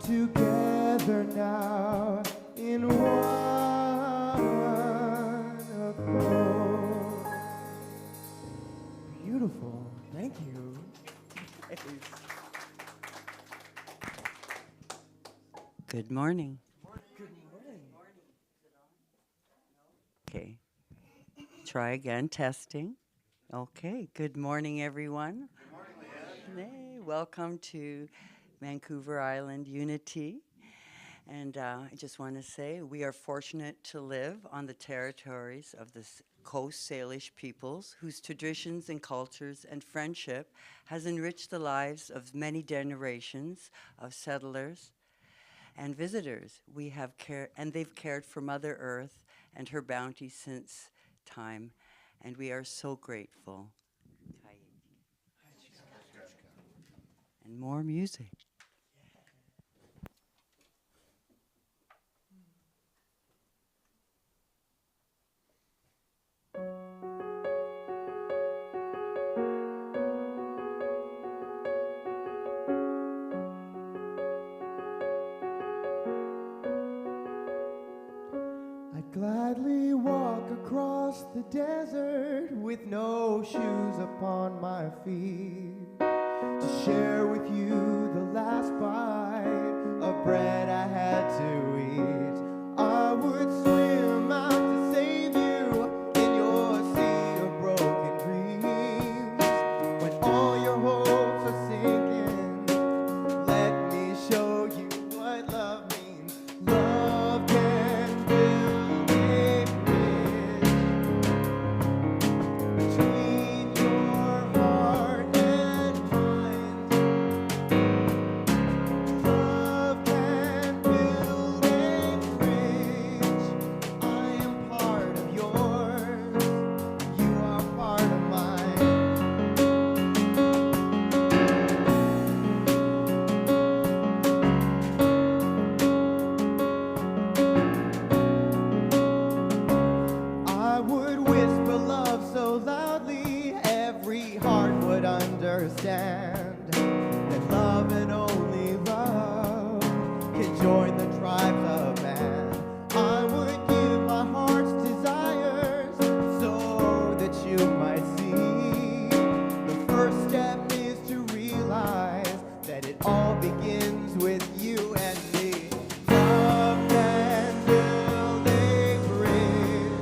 together now in one accord. Beautiful. Thank you. Good morning. Good morning. Okay. Try again, testing. Okay. Good morning, everyone. Good morning, Leanne. Hey, welcome to Vancouver Island Unity. And I just want to say we are fortunate to live on the territories of the Coast Salish peoples whose traditions and cultures and friendship has enriched the lives of many generations of settlers and visitors. We have and they've cared for Mother Earth and her bounty since time, and we are so grateful. And more music. I'd gladly walk across the desert with no shoes upon my feet to share with you the last bite of bread I had to eat. I would swim out to save you in your sea of broken dreams. When all your hopes are sinking, let me show you what love means. Love can build a bridge between your heart and mind. Love can build a bridge. I am part of yours. You are part of mine. I would whisper love so loudly every heart would understand that love and only love can join the tribes of man. I would give my heart's desires so that you might see. The first step is to realize that it all begins with you and me. Love can build a bridge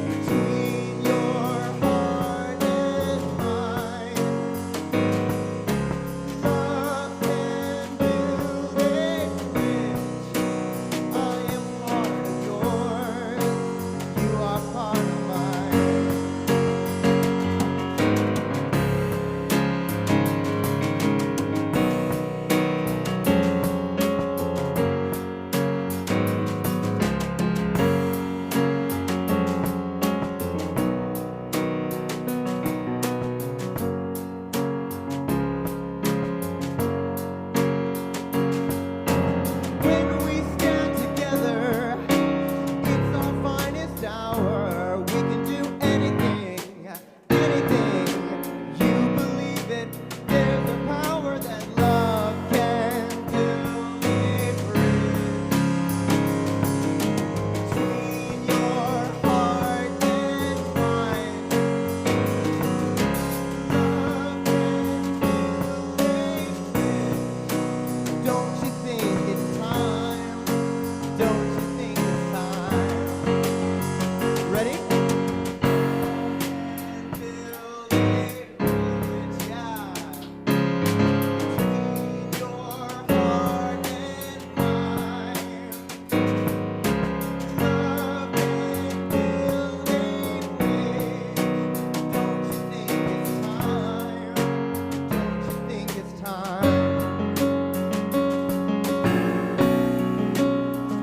between your heart and mine. Love can build a bridge. I am part of yours. You are part of mine. When we stand together, it's our finest hour. We can do anything, anything. You believe it. There's a power that love can build a bridge between your heart and mine. Love can build a bridge. Don't you think it's time? Don't you think it's time? Ready? Build a bridge, yeah, between your heart and mine. Love can build a bridge. Don't you think it's time? Don't you think it's time?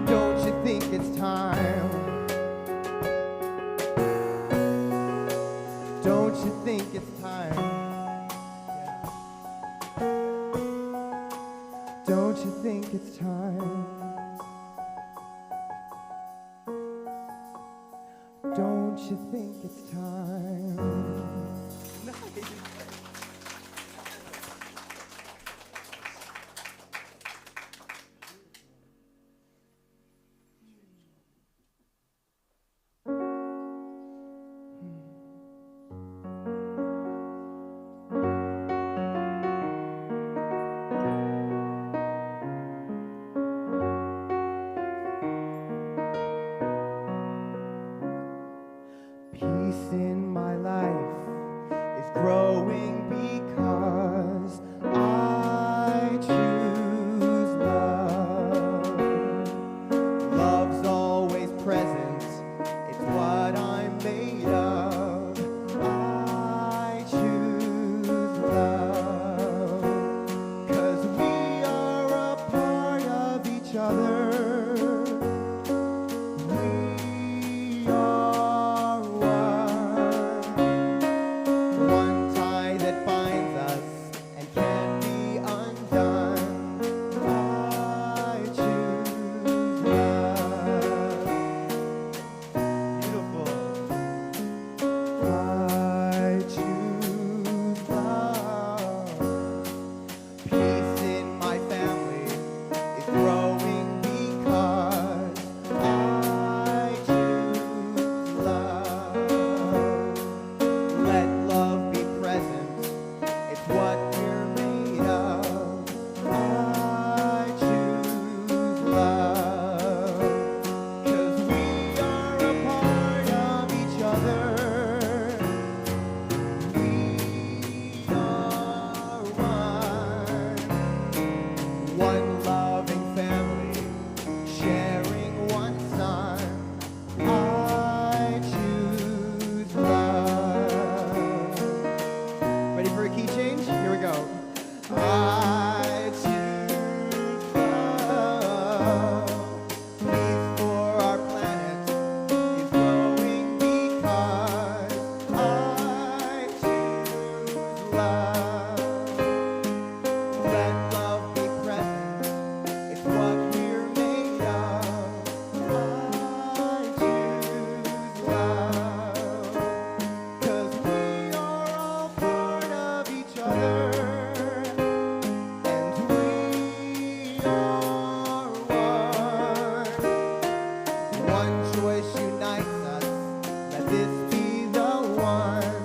Don't you think it's time? Don't you think it's time? Don't you think it's time? Don't you think it's time? in my life is growing because I choose love. Love's always present, it's what I'm made of. I choose love, 'cause we are a part of each other. We are one tie that binds us and can't be undone. I choose love. Beautiful. I choose love. Peace in my family is growing because I choose love. Let love be present, it's what we're made of. I choose love, 'cause we are a part of each other. We are one loving family, sharing one son. I choose love. Ready for a key change? Here we go. I choose love. Peace for our planet is growing because I choose love. Let love be present, it's what we're made of. I choose love, 'cause we are all part of each other, and we are one. One choice unites us, let this be the one.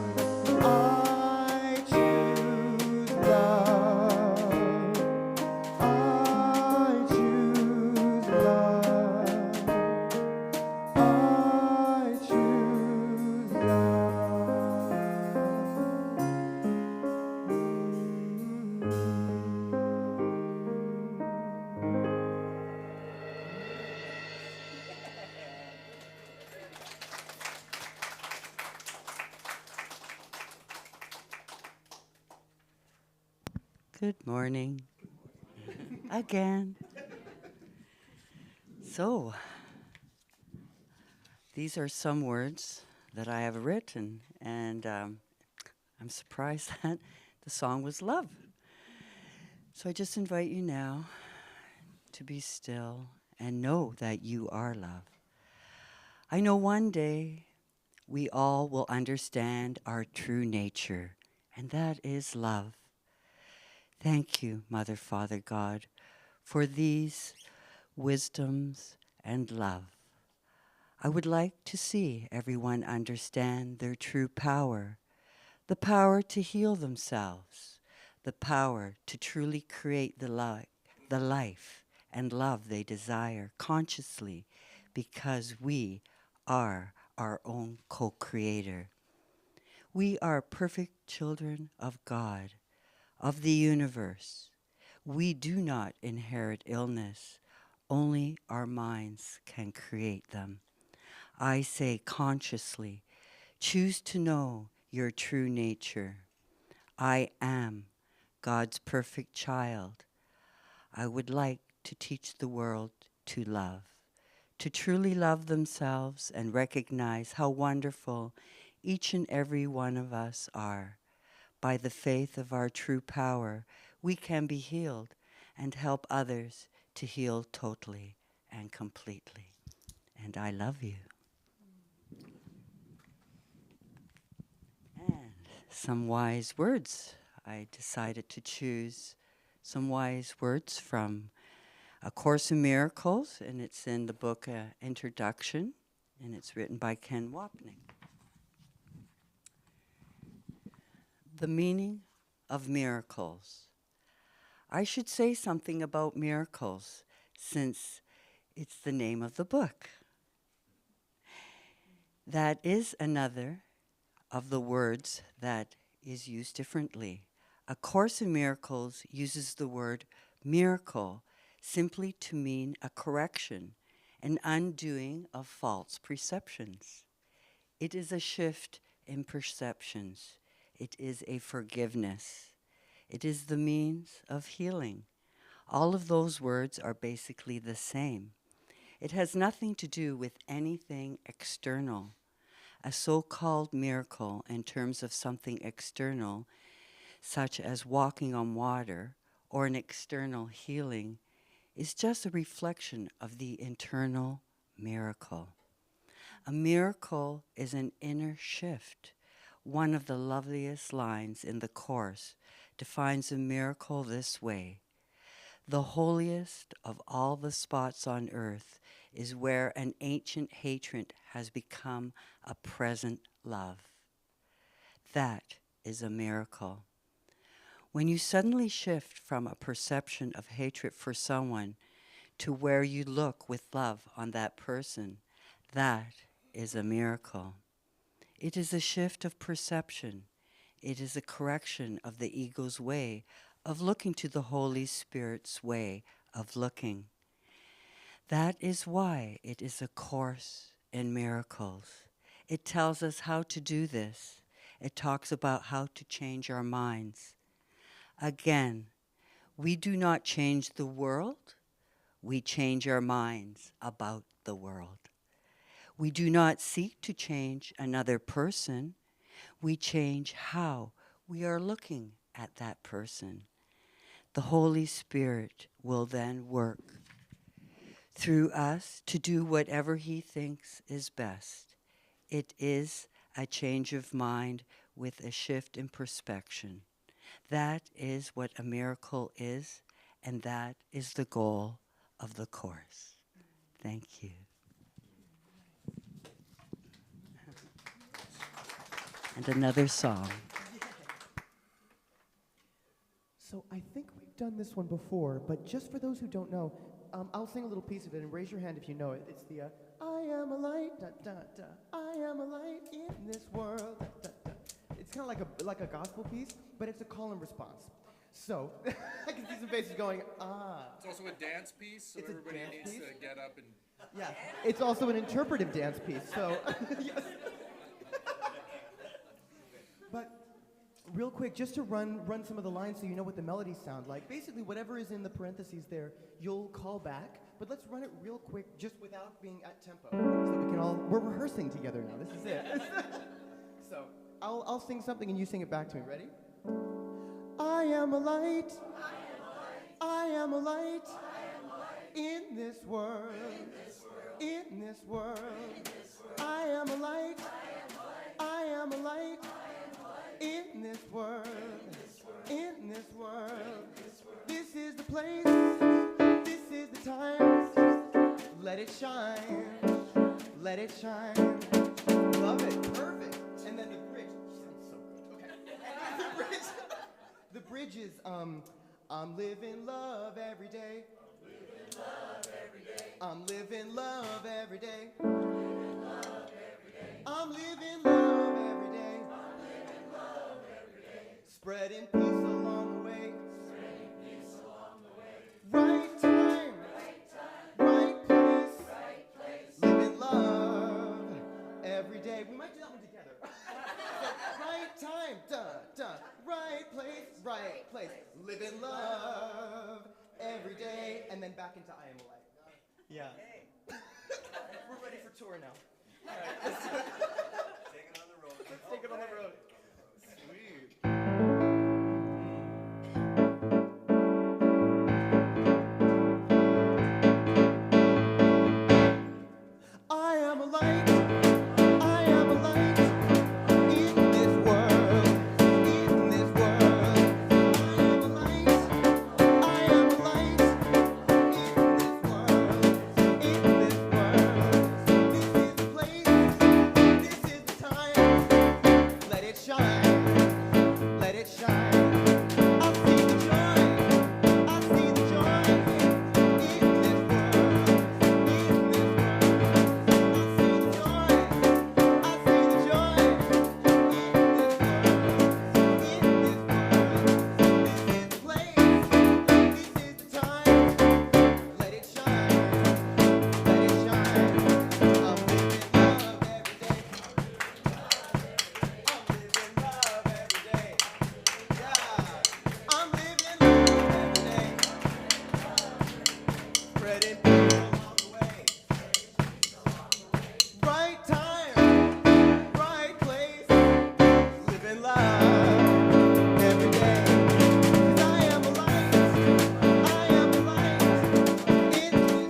I choose love. I choose love. I choose Good morning. Again. So, these are some words that I have written, and I'm surprised that the song was love. So I just invite you now to be still and know that you are love. I know one day we all will understand our true nature, and that is love. Thank you, Mother, Father, God, for these wisdoms and love. I would like to see everyone understand their true power, the power to heal themselves, the power to truly create the life and love they desire consciously, because we are our own co-creator. We are perfect children of God, of the universe. We do not inherit illness. Only our minds can create them. I say consciously, choose to know your true nature. I am God's perfect child. I would like to teach the world to love, to truly love themselves and recognize how wonderful each and every one of us are. By the faith of our true power, we can be healed and help others to heal totally and completely. And I love you. And some wise words. I decided to choose some wise words from A Course in Miracles, and it's in the book Introduction, and it's written by Ken Wapnick. The meaning of miracles. I should say something about miracles, since it's the name of the book. That is another of the words that is used differently. A Course in Miracles uses the word miracle simply to mean a correction, an undoing of false perceptions. It is a shift in perceptions. It is a forgiveness. It is the means of healing. All of those words are basically the same. It has nothing to do with anything external. A so-called miracle in terms of something external, such as walking on water, or an external healing, is just a reflection of the internal miracle. A miracle is an inner shift. One of the loveliest lines in the Course defines a miracle this way: the holiest of all the spots on earth is where an ancient hatred has become a present love. That is a miracle. When you suddenly shift from a perception of hatred for someone to where you look with love on that person, that is a miracle. It is a shift of perception. It is a correction of the ego's way of looking to the Holy Spirit's way of looking. That is why it is a course in miracles. It tells us how to do this. It talks about how to change our minds. Again, we do not change the world. We change our minds about the world. We do not seek to change another person. We change how we are looking at that person. The Holy Spirit will then work through us to do whatever He thinks is best. It is a change of mind with a shift in perspective. That is what a miracle is, and that is the goal of the Course. Thank you. And another song. So I think we've done this one before, but just for those who don't know, I'll sing a little piece of it and raise your hand if you know it. It's the I am a light, da, da, da. I am a light in this world, da, da, da. It's kind of like a gospel piece, but it's a call and response. So I can see some faces going, ah. It's also a dance piece, so It's a everybody dance needs piece? to get up and... Yeah, it's also an interpretive dance piece, so yes. But real quick, just to run some of the lines so you know what the melodies sound like. Basically, whatever is in the parentheses there, you'll call back. But let's run it real quick, just without being at tempo, so that we can all. We're rehearsing together now. This is it. So I'll sing something and you sing it back to me. Ready? I am a light. I am a light. In this world. In this world. I am a light. I am a light. In this world, in this world, this is the place, this is the time, let it shine, let it shine. Love it, perfect. And then the bridge, sounds so good, okay. The bridge is, I'm living love every day. I'm living love every day. I'm living love every day. Spreading peace along the way. Right time, right place. Living love every day. We might do that one together. So, right time, right place. Living love every day. And then back into I am a light. Yeah. We're ready for tour now. All right. Take it on the road. Let's take it on the road. Sweet. I am a light, I am a light in this world, in this world. I am a light, I am a light in this world, in this world. This is the place, this is the time, let it alive every day. 'Cause I am a light in this world, in this world.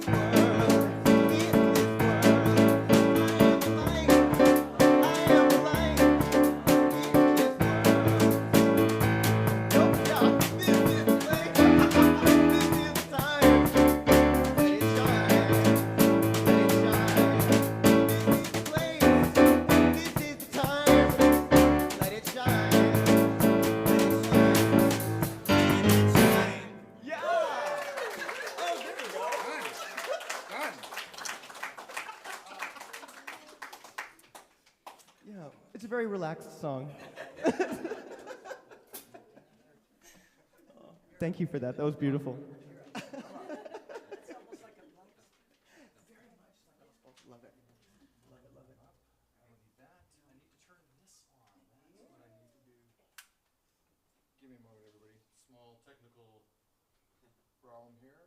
I am a light in this world. Don't stop, this is the place, this is the time. Let it shine, let it shine. This is the place, this is the time. Let it shine, let it shine, let it shine. Yeah! Oh, there we go. Done. Yeah, it's a very relaxed song. Thank you for that. That was beautiful. Love it. Give me a moment, everybody. Small technical problem here.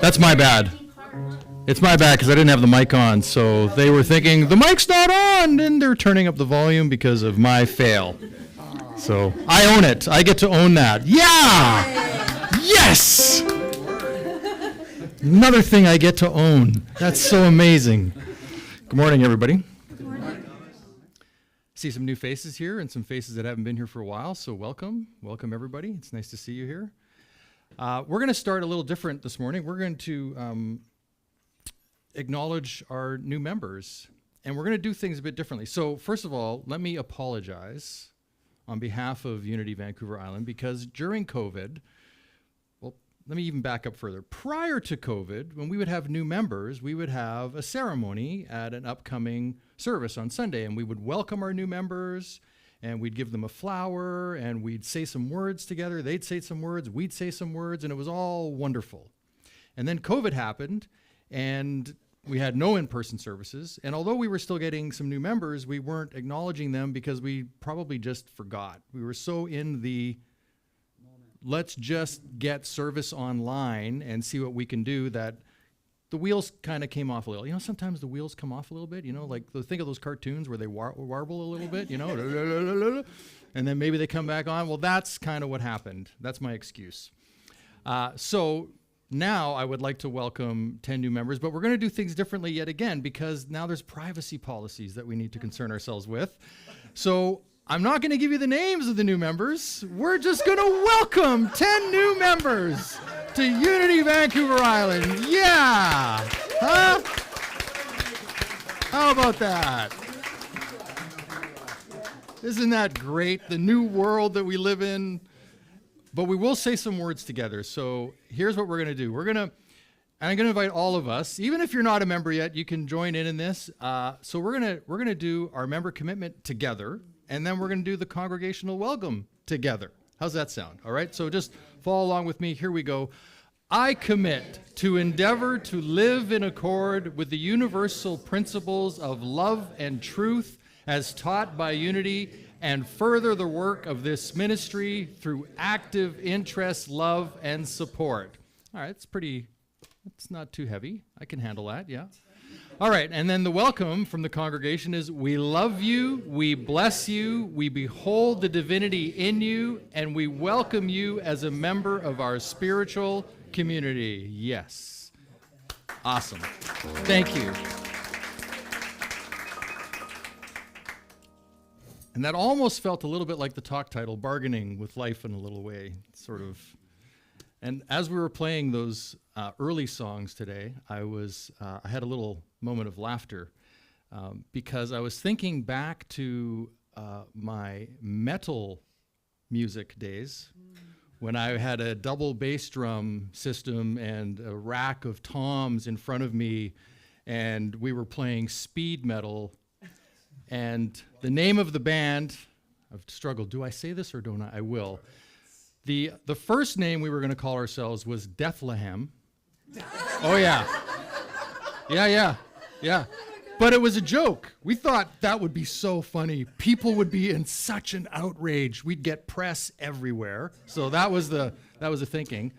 That's my bad. It's my bad because I didn't have the mic on, so they were thinking the mic's not on, and they're turning up the volume because of my fail. So I own it. I get to own that. Yeah! Yes! Another thing I get to own. That's so amazing. Good morning, everybody. Good morning. See some new faces here and some faces that haven't been here for a while, so welcome. Welcome, everybody. It's nice to see you here. We're going to start a little different this morning. We're going to acknowledge our new members, and we're going to do things a bit differently. So first of all, let me apologize on behalf of Unity Vancouver Island, because during COVID, well, let me even back up further. Prior to COVID, when we would have new members, we would have a ceremony at an upcoming service on Sunday, and we would welcome our new members, and we'd give them a flower, and we'd say some words together. They'd say some words, we'd say some words, and it was all wonderful. And then COVID happened, and we had no in-person services. And although we were still getting some new members, we weren't acknowledging them because we probably just forgot. We were so in the let's just get service online and see what we can do that the wheels kind of came off a little. You know, sometimes the wheels come off a little bit, you know, like think of those cartoons where they warble a little bit, you know, and then maybe they come back on. Well, that's kind of what happened. That's my excuse. So now I would like to welcome 10 new members, but we're going to do things differently yet again because now there's privacy policies that we need to concern ourselves with. So I'm not going to give you the names of the new members. We're just going to welcome 10 new members to Unity Vancouver Island. Yeah! Huh? How about that? Isn't that great? The new world that we live in. But we will say some words together. So here's what we're going to do. I'm going to invite all of us. Even if you're not a member yet, you can join in this. So we're going to do our member commitment together, and then we're going to do the congregational welcome together. How's that sound? All right. So just follow along with me. Here we go. I commit to endeavor to live in accord with the universal principles of love and truth as taught by Unity, and further the work of this ministry through active interest, love, and support. All right, it's not too heavy. I can handle that, yeah. All right, and then the welcome from the congregation is, we love you, we bless you, we behold the divinity in you, and we welcome you as a member of our spiritual community. Yes. Awesome. Thank you. And that almost felt a little bit like the talk title, Bargaining with Life in a Little Way, sort of. And as we were playing those early songs today, I had a little moment of laughter because I was thinking back to my metal music days when I had a double bass drum system and a rack of toms in front of me, and we were playing speed metal. And the name of the band, I've struggled. Do I say this or don't I? I will. The first name we were going to call ourselves was Deathlehem. Oh, yeah. Yeah. But it was a joke. We thought that would be so funny. People would be in such an outrage. We'd get press everywhere. So that was the thinking.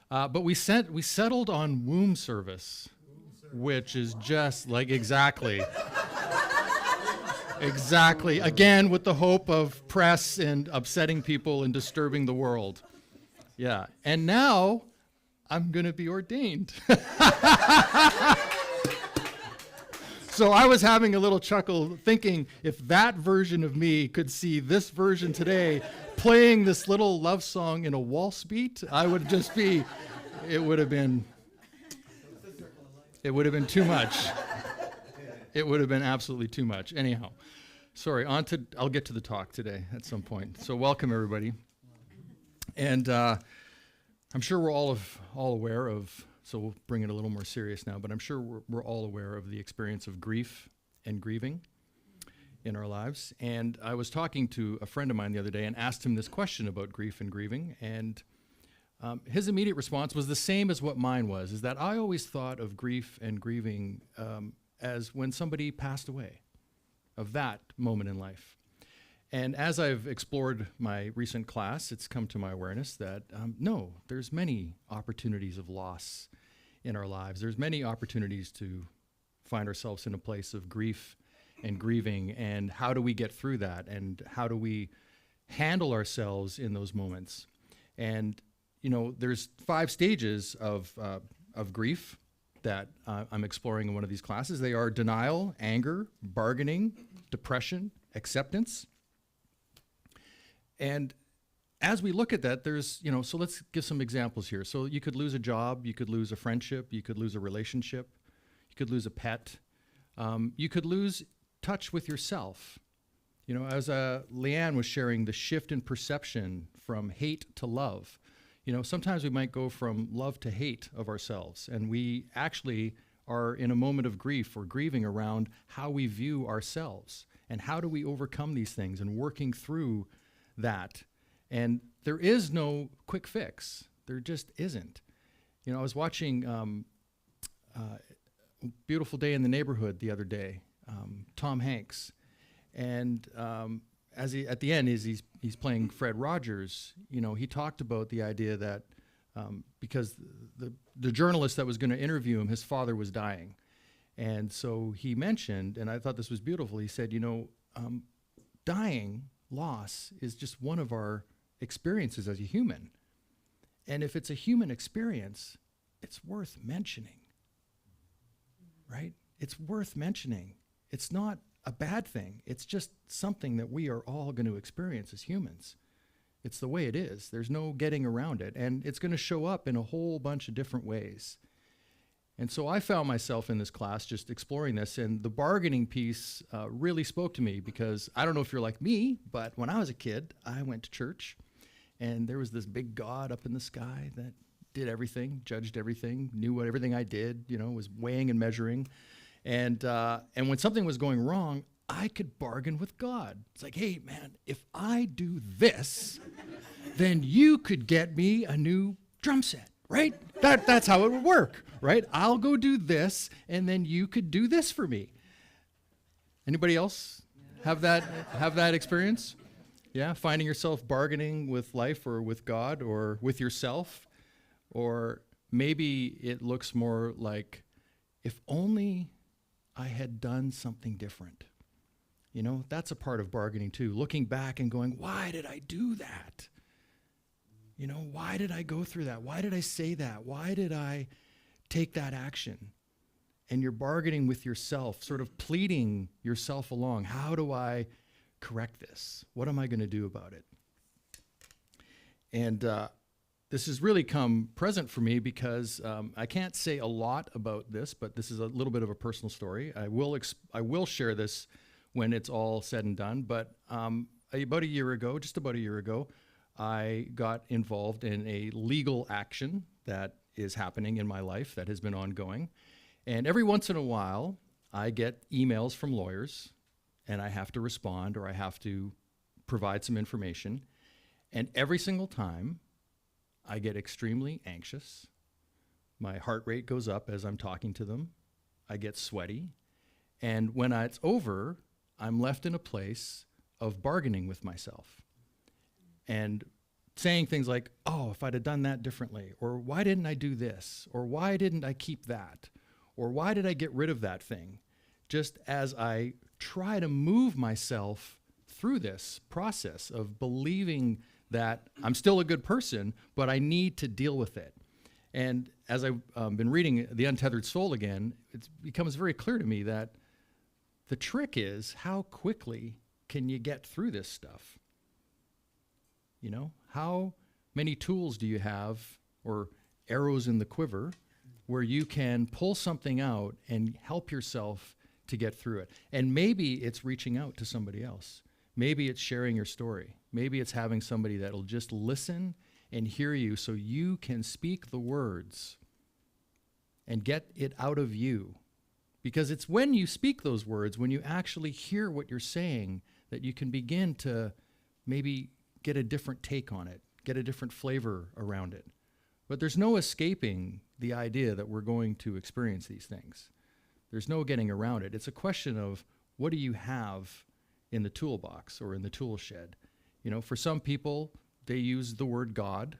But we settled on womb service. which is just like exactly. Exactly. Again, with the hope of press and upsetting people and disturbing the world. Yeah. And now I'm going to be ordained. So I was having a little chuckle thinking if that version of me could see this version today playing this little love song in a waltz beat, I would just be, it would have been too much. It would have been absolutely too much. Anyhow, sorry, I'll get to the talk today at some point. So welcome everybody. And I'm sure we're all aware of, so we'll bring it a little more serious now, but I'm sure we're all aware of the experience of grief and grieving in our lives. And I was talking to a friend of mine the other day and asked him this question about grief and grieving, and his immediate response was the same as what mine was, is that I always thought of grief and grieving as when somebody passed away, of that moment in life. And as I've explored my recent class, it's come to my awareness that no, there's many opportunities of loss in our lives. There's many opportunities to find ourselves in a place of grief and grieving, and how do we get through that, and how do we handle ourselves in those moments? And you know, there's 5 stages of grief that I'm exploring in one of these classes. They are denial, anger, bargaining, depression, acceptance. And as we look at that, there's, you know, so let's give some examples here. So you could lose a job, you could lose a friendship, you could lose a relationship, you could lose a pet, you could lose touch with yourself. You know, as Leanne was sharing the shift in perception from hate to love, you know, sometimes we might go from love to hate of ourselves, and we actually are in a moment of grief or grieving around how we view ourselves and how do we overcome these things and working through that. And there is no quick fix. There just isn't. You know, I was watching Beautiful Day in the Neighborhood the other day, Tom Hanks, and as he at the end he's playing Fred Rogers. You know, he talked about the idea that because the journalist that was going to interview him, his father was dying, and so he mentioned, and I thought this was beautiful. He said, you know, dying, loss is just one of our experiences as a human, and if it's a human experience, it's worth mentioning, right? It's worth mentioning. It's not a bad thing. It's just something that we are all going to experience as humans. It's the way it is. There's no getting around it. And it's going to show up in a whole bunch of different ways. And so I found myself in this class just exploring this, and the bargaining piece really spoke to me, because I don't know if you're like me, but when I was a kid, I went to church, and there was this big God up in the sky that did everything, judged everything, knew what everything I did, you know, was weighing and measuring. And when something was going wrong, I could bargain with God. It's like, hey, man, if I do this, then you could get me a new drum set, right? That's how it would work, right? I'll go do this, and then you could do this for me. Anybody else have that experience? Yeah, finding yourself bargaining with life or with God or with yourself, or maybe it looks more like, if only I had done something different. You know, that's a part of bargaining too. Looking back and going, why did I do that? You know, why did I go through that? Why did I say that? Why did I take that action? And you're bargaining with yourself, sort of pleading yourself along. How do I correct this? What am I going to do about it? And this has really come present for me because I can't say a lot about this, but this is a little bit of a personal story. I will share this when it's all said and done. But about a year ago, I got involved in a legal action that is happening in my life that has been ongoing. And every once in a while, I get emails from lawyers, and I have to respond or I have to provide some information. And every single time, I get extremely anxious. My heart rate goes up as I'm talking to them. I get sweaty. And when it's over, I'm left in a place of bargaining with myself and saying things like, oh, if I'd have done that differently, or why didn't I do this, or why didn't I keep that, Or why did I get rid of that thing? Just as I try to move myself through this process of believing that I'm still a good person, but I need to deal with it. And as I've been reading The Untethered Soul again, it becomes very clear to me that the trick is how quickly can you get through this stuff? You know, how many tools do you have, or arrows in the quiver, where you can pull something out and help yourself to get through it? And maybe it's reaching out to somebody else. Maybe it's sharing your story. Maybe it's having somebody that'll just listen and hear you so you can speak the words and get it out of you. Because it's when you speak those words, when you actually hear what you're saying, that you can begin to maybe get a different take on it, get a different flavor around it. But there's no escaping the idea that we're going to experience these things. There's no getting around it. It's a question of, what do you have in the toolbox or in the tool shed? You know, for some people, they use the word God.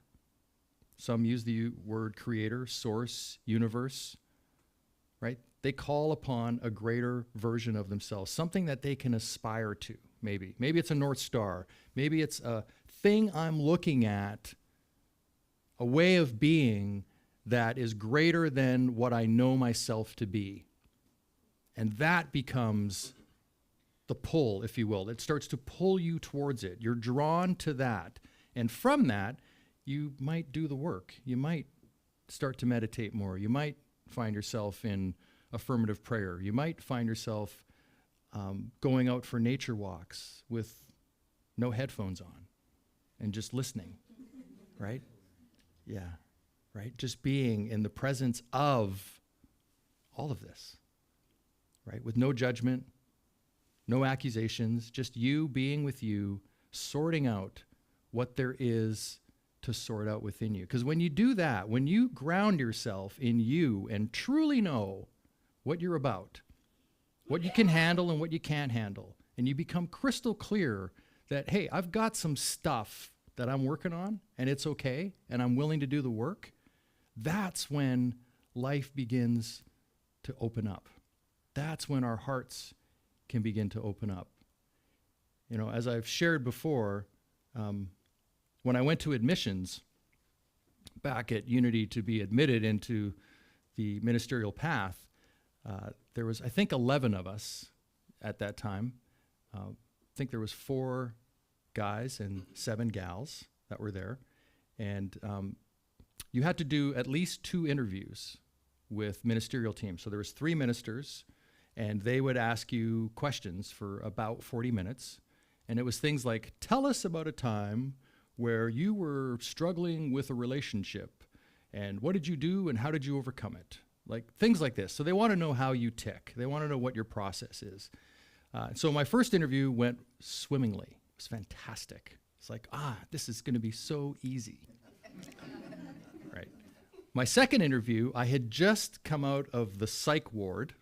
Some use the word creator, source, universe, right? They call upon a greater version of themselves, something that they can aspire to, maybe. Maybe it's a North Star. Maybe it's a thing I'm looking at, a way of being that is greater than what I know myself to be. And that becomes the pull, if you will. It starts to pull you towards it. You're drawn to that. And from that, you might do the work. You might start to meditate more. You might find yourself in affirmative prayer. You might find yourself going out for nature walks with no headphones on and just listening, right? Yeah, right? Just being in the presence of all of this, right? With no judgment, no accusations, just you being with you, sorting out what there is to sort out within you. Because when you do that, when you ground yourself in you and truly know what you're about, what you can handle and what you can't handle, and you become crystal clear that, hey, I've got some stuff that I'm working on, and it's okay, and I'm willing to do the work, that's when life begins to open up. That's when our hearts can begin to open up. You know, as I've shared before, when I went to admissions back at Unity to be admitted into the ministerial path, there was, I think, 11 of us at that time. I think there was 4 guys and 7 gals that were there. And you had to do at least 2 interviews with ministerial teams. So there was 3 ministers, and they would ask you questions for about 40 minutes. And it was things like, tell us about a time where you were struggling with a relationship, and what did you do and how did you overcome it? Like things like this. So they want to know how you tick. They want to know what your process is. So my first interview went swimmingly. It was fantastic. It's like, this is going to be so easy. Right. My second interview, I had just come out of the psych ward.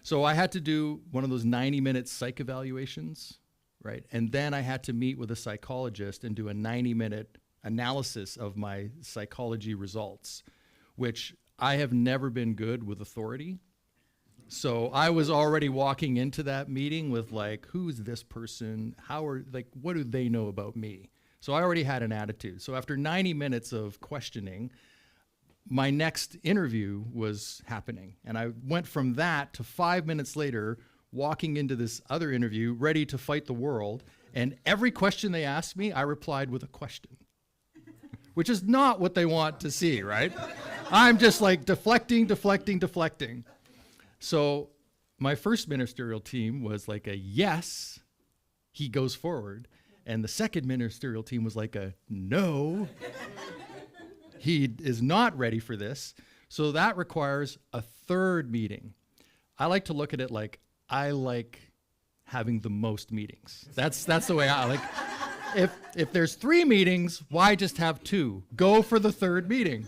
So I had to do one of those 90-minute psych evaluations, right? And then I had to meet with a psychologist and do a 90-minute analysis of my psychology results, which I have never been good with authority. So I was already walking into that meeting with like, who's this person? What do they know about me? So I already had an attitude. So after 90 minutes of questioning, my next interview was happening. And I went from that to 5 minutes later, walking into this other interview, ready to fight the world. And every question they asked me, I replied with a question, which is not what they want to see, right? I'm just like deflecting. So my first ministerial team was like a yes, he goes forward. And the second ministerial team was like a no, he is not ready for this. So that requires a third meeting. I like to look at it like I like having the most meetings. That's the way I like. If there's 3 meetings, why just have 2? Go for the third meeting.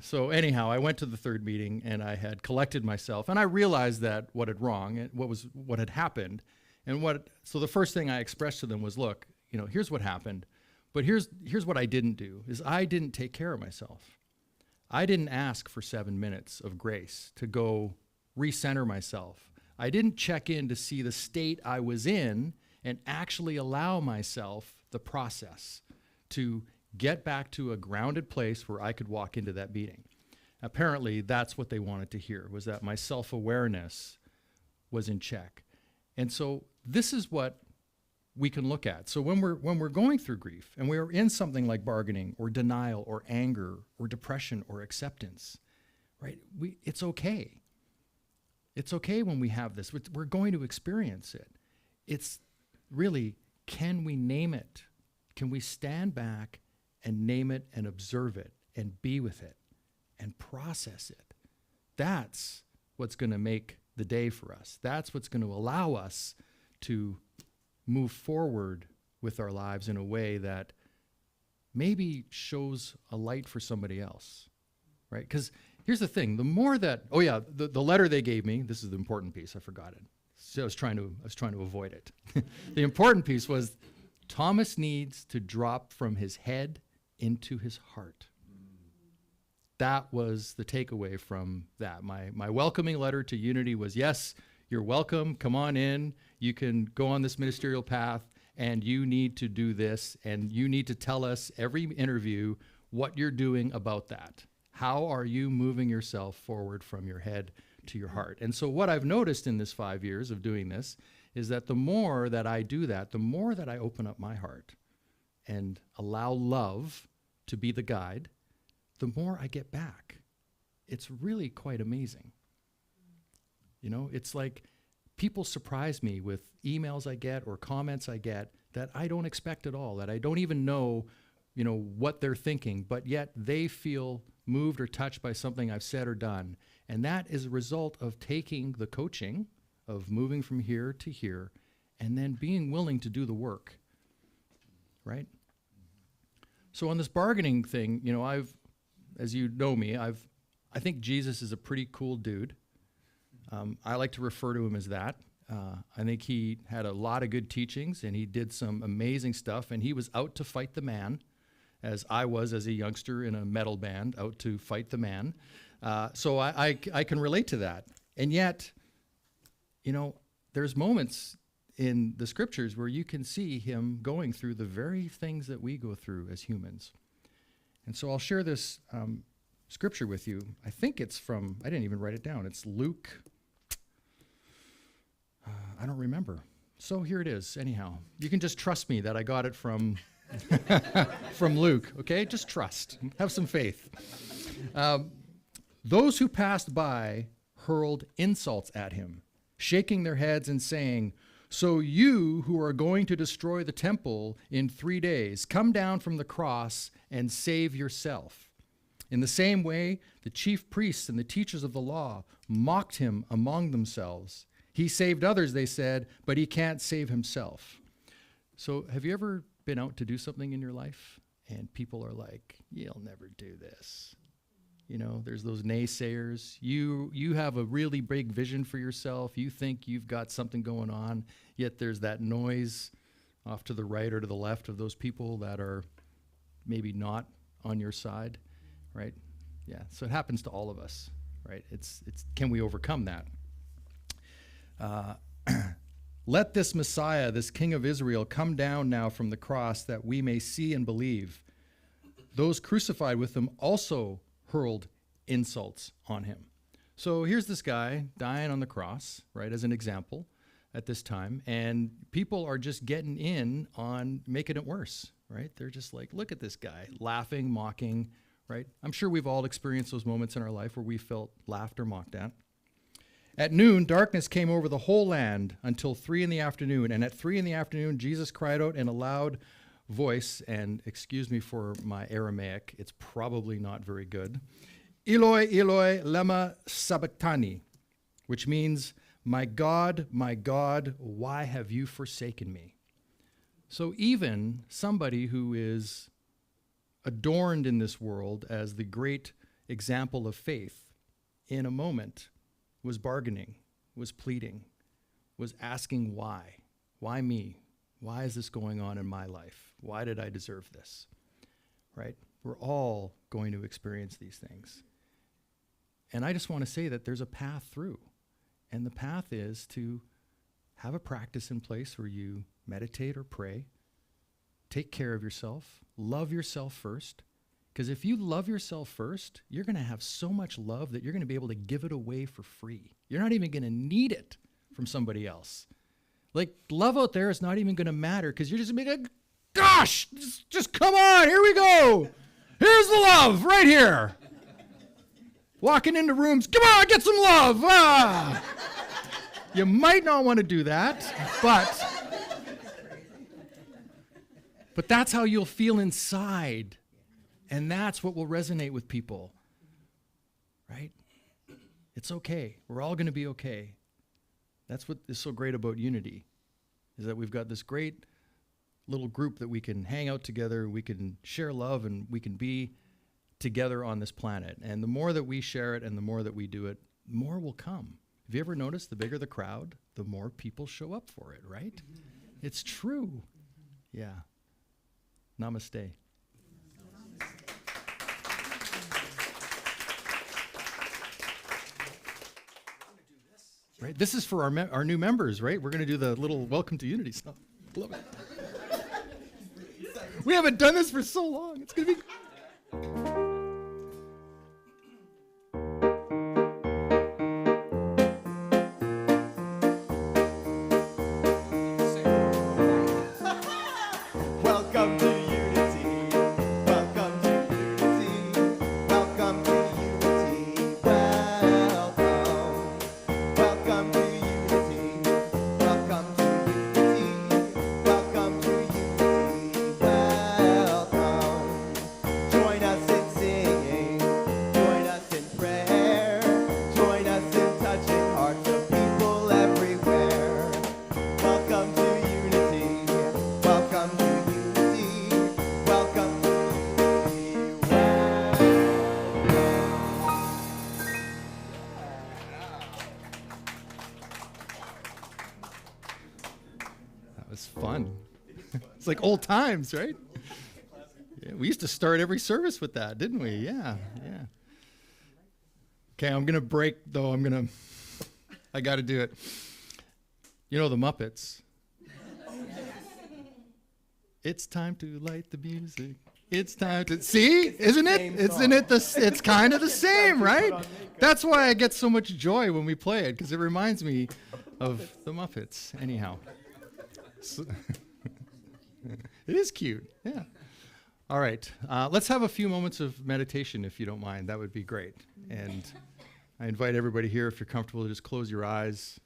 So anyhow, I went to the third meeting and I had collected myself, and I realized that what had happened, and so the first thing I expressed to them was, look, here's what happened, but here's what I didn't do, is I didn't take care of myself. I didn't ask for 7 minutes of grace to go recenter myself. I didn't check in to see the state I was in and actually allow myself the process to get back to a grounded place where I could walk into that meeting. Apparently, that's what they wanted to hear, was that my self-awareness was in check. And so this is what we can look at. So when we're going through grief and we're in something like bargaining or denial or anger or depression or acceptance, right? It's okay. It's okay when we have this. We're going to experience it. It's really, can we name it? Can we stand back and name it and observe it and be with it and process it? That's what's going to make the day for us. That's what's going to allow us to move forward with our lives in a way that maybe shows a light for somebody else, right? Because here's the thing, the more that, the letter they gave me, this is the important piece, I forgot it. So I was trying to avoid it. The important piece was Thomas needs to drop from his head into his heart. That was the takeaway from that. My welcoming letter to Unity was, yes, you're welcome, come on in, you can go on this ministerial path, and you need to do this, and you need to tell us every interview what you're doing about that. How are you moving yourself forward from your head to your heart? And so what I've noticed in this 5 years of doing this is that the more that I do that, the more that I open up my heart and allow love to be the guide, the more I get back. It's really quite amazing. You know, it's like people surprise me with emails I get or comments I get that I don't expect at all, that I don't even know, what they're thinking, but yet they feel moved or touched by something I've said or done. And that is a result of taking the coaching, of moving from here to here, and then being willing to do the work, right? So on this bargaining thing, as you know me, I think Jesus is a pretty cool dude. I like to refer to him as that. I think he had a lot of good teachings, and he did some amazing stuff, and he was out to fight the man, as I was as a youngster in a metal band, out to fight the man. So I can relate to that. And yet, there's moments in the scriptures where you can see him going through the very things that we go through as humans. And so I'll share this scripture with you. I think it's from, I didn't even write it down. It's Luke. I don't remember. So here it is. Anyhow, you can just trust me that I got it from from Luke, okay? Just trust. Have some faith. Those who passed by hurled insults at him, shaking their heads and saying, "So you who are going to destroy the temple in 3 days, come down from the cross and save yourself." In the same way, the chief priests and the teachers of the law mocked him among themselves. He saved others, they said, but he can't save himself. So have you ever been out to do something in your life and people are like, "You'll never do this"? There's those naysayers. You have a really big vision for yourself. You think you've got something going on, yet there's that noise off to the right or to the left of those people that are maybe not on your side, right? Yeah, so it happens to all of us, right? It's can we overcome that? Let this Messiah, this King of Israel, come down now from the cross that we may see and believe. Those crucified with him also hurled insults on him. So here's this guy dying on the cross, right, as an example at this time, and people are just getting in on making it worse, right? They're just like, look at this guy, laughing, mocking, right? I'm sure we've all experienced those moments in our life where we felt laughed or mocked at. At noon, darkness came over the whole land until 3 p.m, and at 3 p.m, Jesus cried out in a loud voice, and excuse me for my Aramaic, it's probably not very good, "Eloi, Eloi, lema sabachthani," which means, my God, why have you forsaken me?" So even somebody who is adorned in this world as the great example of faith, in a moment, was bargaining, was pleading, was asking why. Why me? Why is this going on in my life? Why did I deserve this? Right? We're all going to experience these things. And I just want to say that there's a path through. And the path is to have a practice in place where you meditate or pray, take care of yourself, love yourself first. Because if you love yourself first, you're going to have so much love that you're going to be able to give it away for free. You're not even going to need it from somebody else. Like, love out there is not even going to matter because you're just going to be like, gosh, just come on, here we go. Here's the love right here. Walking into rooms, come on, get some love. Ah. You might not want to do that, but that's how you'll feel inside. And that's what will resonate with people, right? It's okay. We're all going to be okay. That's what is so great about unity, is that we've got this great little group that we can hang out together, we can share love, and we can be together on this planet. And the more that we share it and the more that we do it, more will come. Have you ever noticed the bigger the crowd, the more people show up for it, right? It's true. Yeah. Namaste. Right? This is for our new members, right? We're going to do the little welcome to unity stuff. Love it. We haven't done this for so long. It's going to be... Welcome to unity. Welcome to unity. Welcome to unity. Welcome. Welcome to unity. Welcome to unity. Welcome to unity. Welcome. Join us in singing. Join us in prayer. Join us in touching hearts of people everywhere. Welcome to unity. Welcome to unity. Welcome to unity. That was fun. It's like old times, right? Yeah, we used to start every service with that, didn't we? Yeah, yeah. Okay, I'm going to break, though. I got to do it. You know the Muppets. It's time to light the music. It's time to... See? Isn't it? Isn't it it's kind of the same, right? That's why I get so much joy when we play it, because it reminds me of the Muppets. Anyhow. So it is cute, yeah. All right, let's have a few moments of meditation, if you don't mind. That would be great. And I invite everybody here, if you're comfortable, to just close your eyes.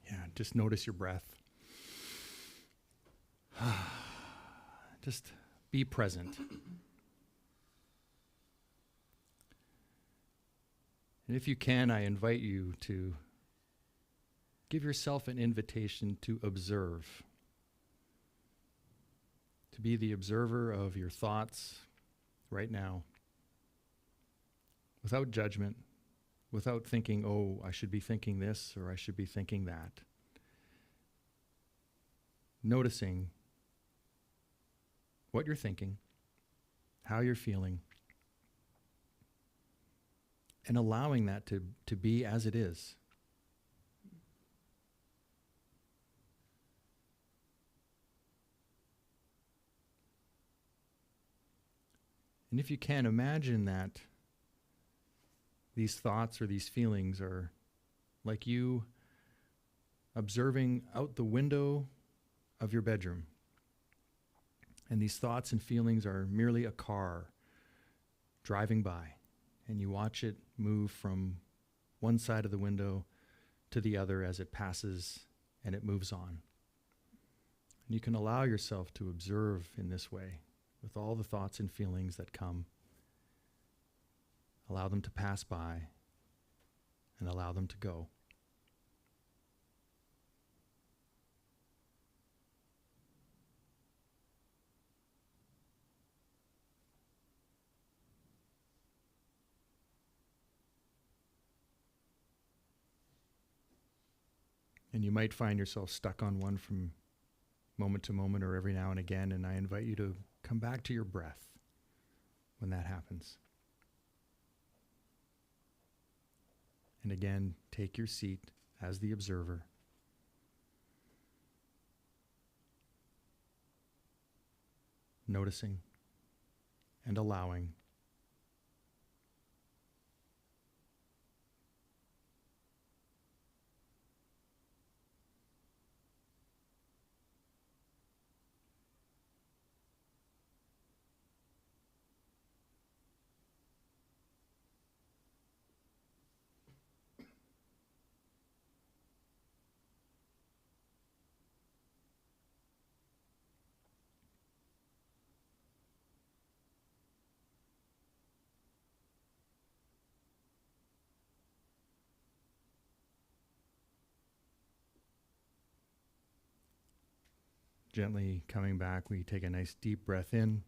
Yeah, just notice your breath. Just be present. And if you can, I invite you to give yourself an invitation to observe, to be the observer of your thoughts right now, without judgment, without thinking, oh, I should be thinking this or I should be thinking that. Noticing what you're thinking, how you're feeling, and allowing that to be as it is. And if you can, imagine that these thoughts or these feelings are like you observing out the window of your bedroom. And these thoughts and feelings are merely a car driving by. And you watch it move from one side of the window to the other as it passes and it moves on. And you can allow yourself to observe in this way with all the thoughts and feelings that come. Allow them to pass by and allow them to go. And you might find yourself stuck on one from moment to moment or every now and again, and I invite you to come back to your breath. when that happens. And again, take your seat as the observer. Noticing and allowing. Gently coming back, we take a nice deep breath in.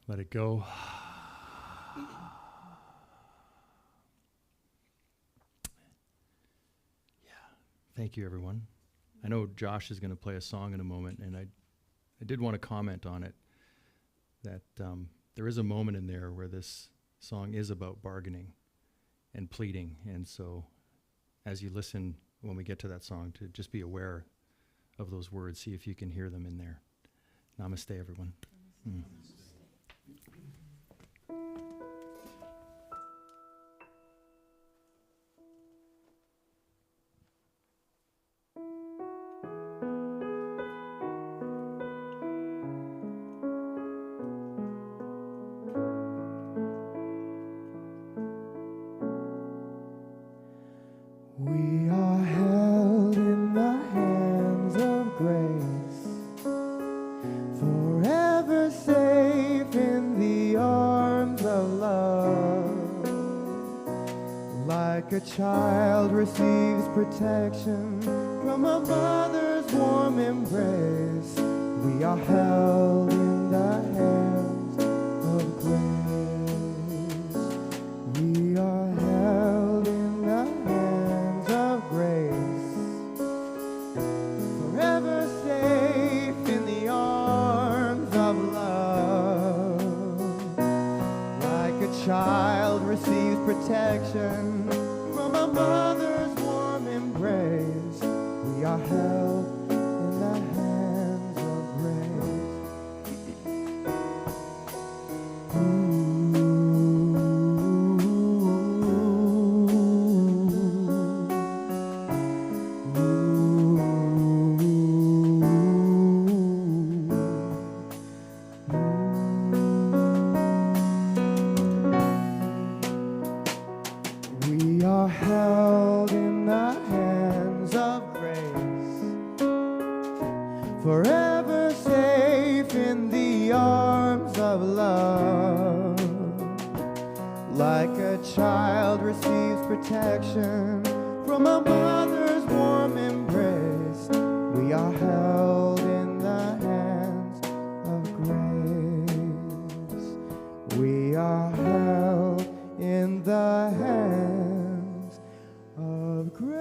Let it go. Yeah. Thank you, everyone. I know Josh is going to play a song in a moment, and I did want to comment on it, that there is a moment in there where this song is about bargaining and pleading. And so as you listen, when we get to that song, to just be aware of those words, see if you can hear them in there. Namaste, everyone. We are held in the hands of grace, forever safe in the arms of love. Like a child receives protection from a mother's warm embrace, we are held in the hands of grace. We are held in the hands of grace, forever safe in the arms of love. Like a child receives protection from a mother's warm embrace, we are held in the hands of We are held in the hands of grace, forever safe in the arms of love. Like a child receives protection from a mother's warm embrace, we are held in the hands of grace. We are held in the hands of grace.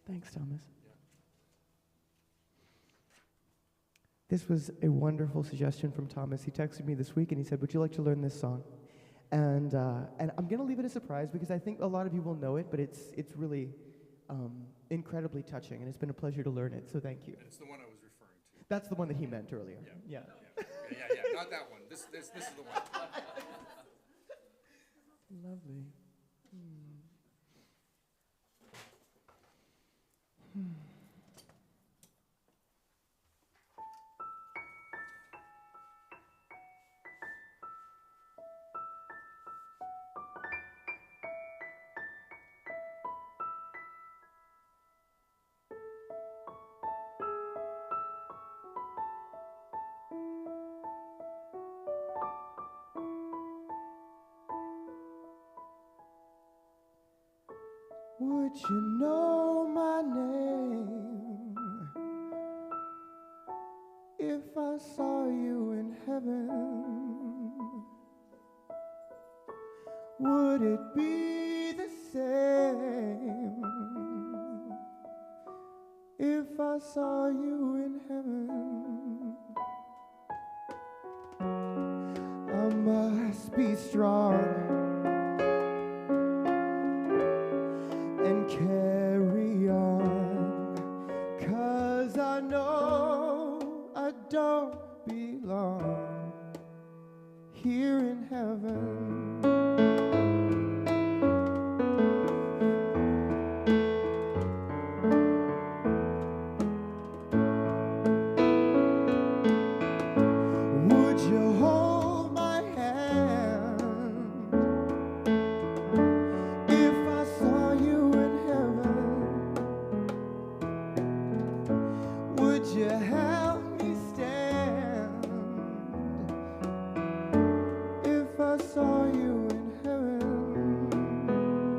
Thanks, Thomas. This was a wonderful suggestion from Thomas. He texted me this week and he said, "Would you like to learn this song?" And I'm going to leave it a surprise because I think a lot of you will know it, but it's really incredibly touching, and it's been a pleasure to learn it, so thank you. And it's the one I was referring to. That's the one that he meant earlier. Yeah. Not that one. This is the one. Lovely. Would you know my name if I saw you in heaven? Would would it be the same if I saw you in heaven? I must be strong and carry on, 'cause I know I don't belong here in heaven. Would you hold my hand if I saw you in heaven? Would you help me stand if I saw you in heaven?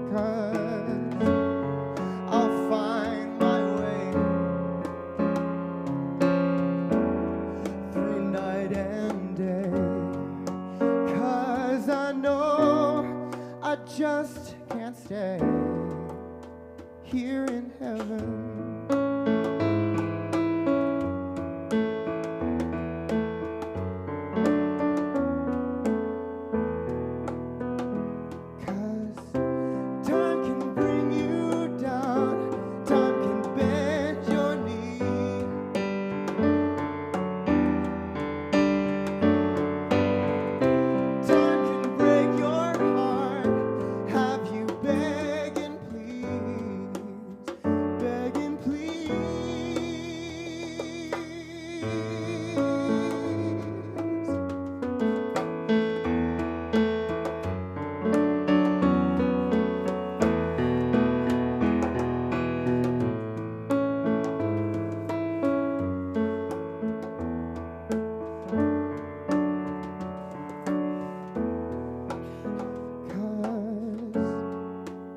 'Cause I'll find my way through night and day, 'cause I know I just can't stay here in heaven. Time can bring you down, time can bend your knee. Time can break your heart, have you beg and please, beg and please.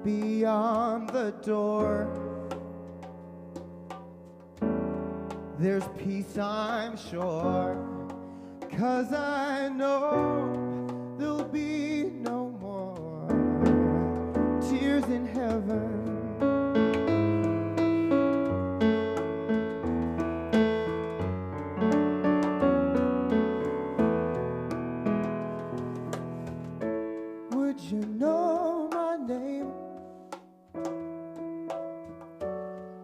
Beyond the door, there's peace, I'm sure, 'cause I know there'll be no more tears in heaven. Would you know my name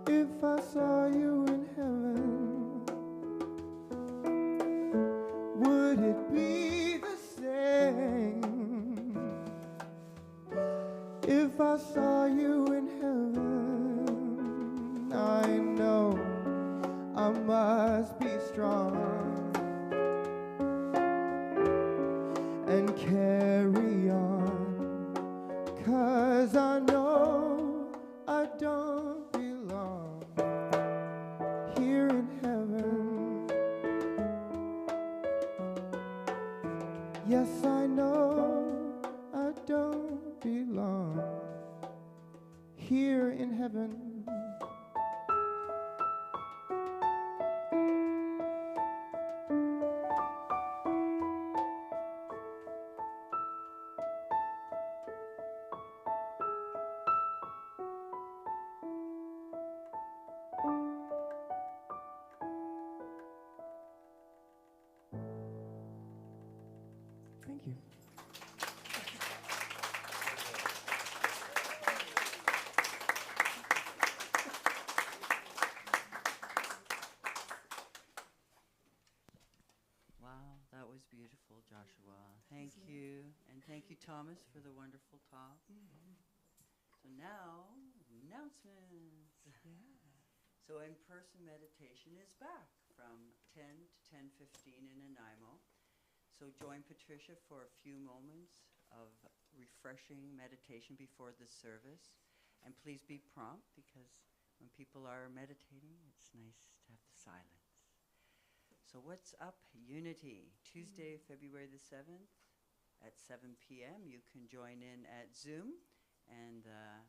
if I saw you in heaven? Would it be the same if I saw you in heaven? I know I must be strong and carry on, 'cause I know I don't belong here in heaven. Yes, I know I don't belong here in heaven. Thank you. Wow, that was beautiful, Joshua. Thank you. And thank you, Thomas, for the wonderful talk. So now, announcements. So in-person meditation is back from 10 to 10:15 in Nanaimo. So join Patricia for a few moments of refreshing meditation before the service. And please be prompt, because when people are meditating, it's nice to have the silence. So what's up? Unity, Tuesday, February the 7th at 7 p.m. You can join in at Zoom, and the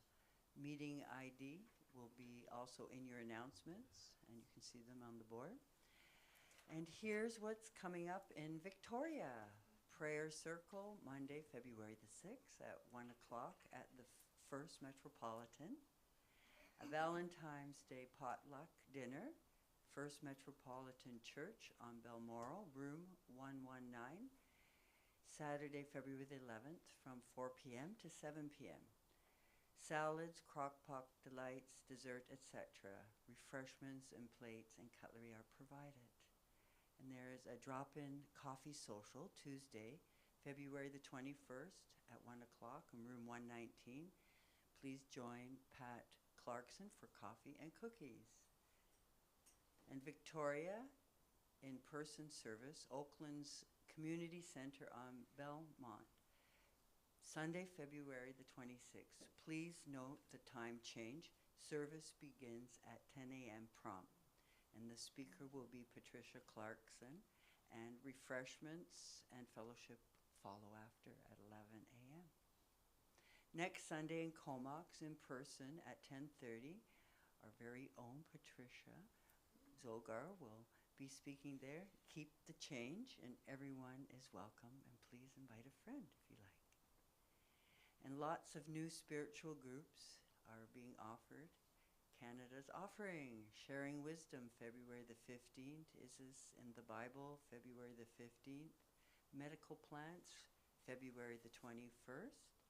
meeting ID will be also in your announcements, and you can see them on the board. And here's what's coming up in Victoria. prayer circle, Monday, February the 6th at 1 o'clock at the First Metropolitan. A Valentine's Day potluck dinner, First Metropolitan Church on Balmoral, room 119, Saturday, February the 11th from 4 p.m. to 7 p.m. Salads, crock-pot delights, dessert, etc. Refreshments and plates and cutlery are provided. And there is a drop-in coffee social Tuesday, February the 21st at 1 o'clock in room 119. Please join Pat Clarkson for coffee and cookies. And Victoria, in-person service, Oakland's Community Center on Belmont, Sunday, February the 26th. Please note the time change. Service begins at 10 a.m. prompt. And the speaker will be Patricia Clarkson, and refreshments and fellowship follow after at 11 a.m. Next Sunday in Comox, in person at 10:30, our very own Patricia Zogar will be speaking there. Keep the change, and everyone is welcome, and please invite a friend if you like. And lots of new spiritual groups are being offered. Canada's offering, Sharing Wisdom, February the 15th. Is this in the Bible, February the 15th. Medical Plants, February the 21st.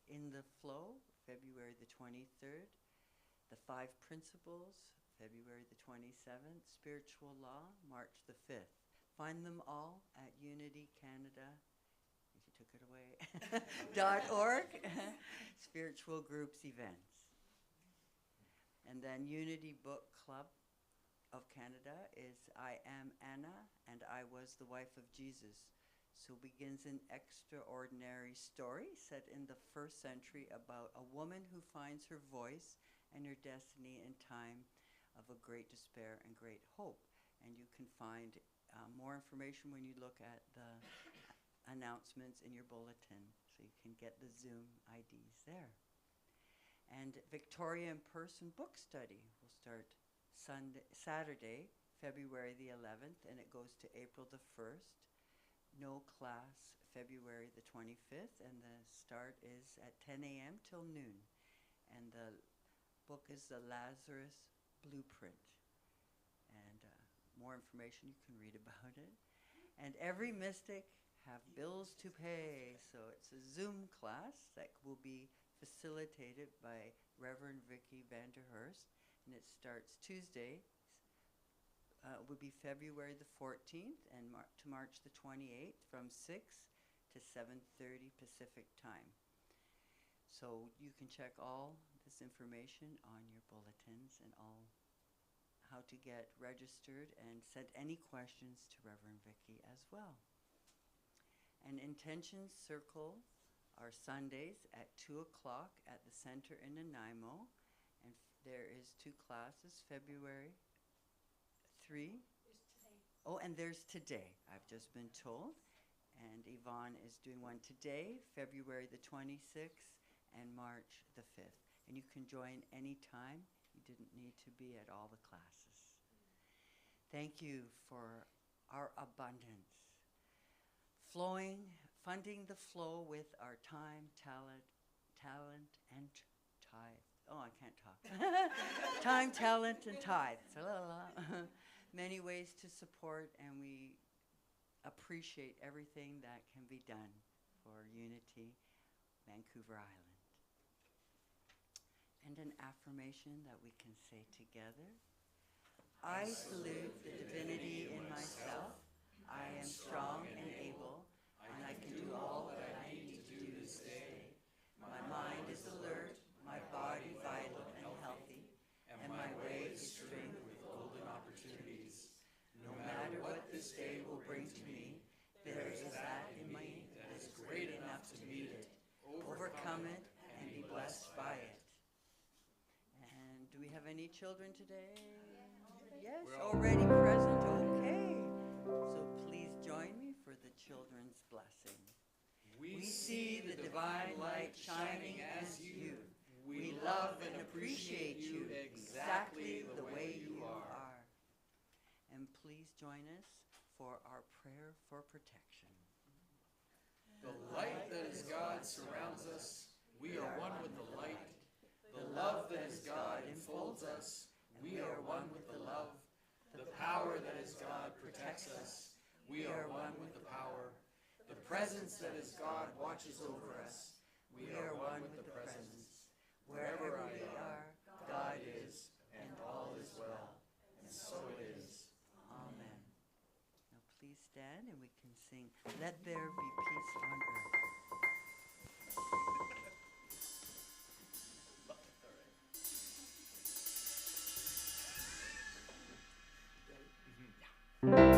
In the Flow, February the 23rd. The Five Principles, February the 27th. Spiritual Law, March the 5th. Find them all at Unity Canada. She took it away. .org. Spiritual Groups Events. And then Unity Book Club of Canada is I Am Anna and I Was the Wife of Jesus. So begins an extraordinary story set in the 1st century about a woman who finds her voice and her destiny in time of a great despair and great hope. And you can find more information when you look at the announcements in your bulletin, so you can get the Zoom IDs there. And Victoria in-person book study will start Saturday, February the 11th, and it goes to April the 1st. No class, February the 25th, and the start is at 10 a.m. till noon. And the book is The Lazarus Blueprint. And more information, you can read about it. And every mystic have bills to pay, so it's a Zoom class that will be facilitated by Reverend Vicky Vanderhurst, and it starts Tuesday, would be February the 14th and to March the 28th from 6 to 7:30 Pacific time. So you can check all this information on your bulletins and all how to get registered and send any questions to Reverend Vicky as well. And Intentions Circle are Sundays at 2 o'clock at the center in Nanaimo, and there is 2 classes, February 3. There's today. Oh, and there's today, I've just been told. And Yvonne is doing one today, February the 26th and March the 5th. And you can join anytime. You didn't need to be at all the classes. Thank you for our abundance. Funding the flow with our time, talent, and tithe. Oh, I can't talk. Time, talent, and tithe. Many ways to support, and we appreciate everything that can be done for Unity, Vancouver Island. And an affirmation that we can say together. I salute the divinity in myself. I am strong and able, and I can do all that I need to do this day. My mind is alert, my body vital and healthy, and my way is strewn with golden opportunities. No matter what this day will bring to me, there is that in me that is great enough to meet it, overcome it, and be blessed by it. And do we have any children today? Yes, already present. Okay. So please join me for the children's blessing. We see the divine light shining as you. We love and appreciate you exactly the way you are. And please join us for our prayer for protection. The light that is God surrounds us. We are one with the light. The love that is God enfolds us. We are one with the love. The power that is God protects us. We are one with the power. The presence that is God watches over us. We are one with the presence. Wherever we are, God is, and all is well. And so it is. Amen. Now please stand and we can sing, Let There Be Peace on Earth. Mhm.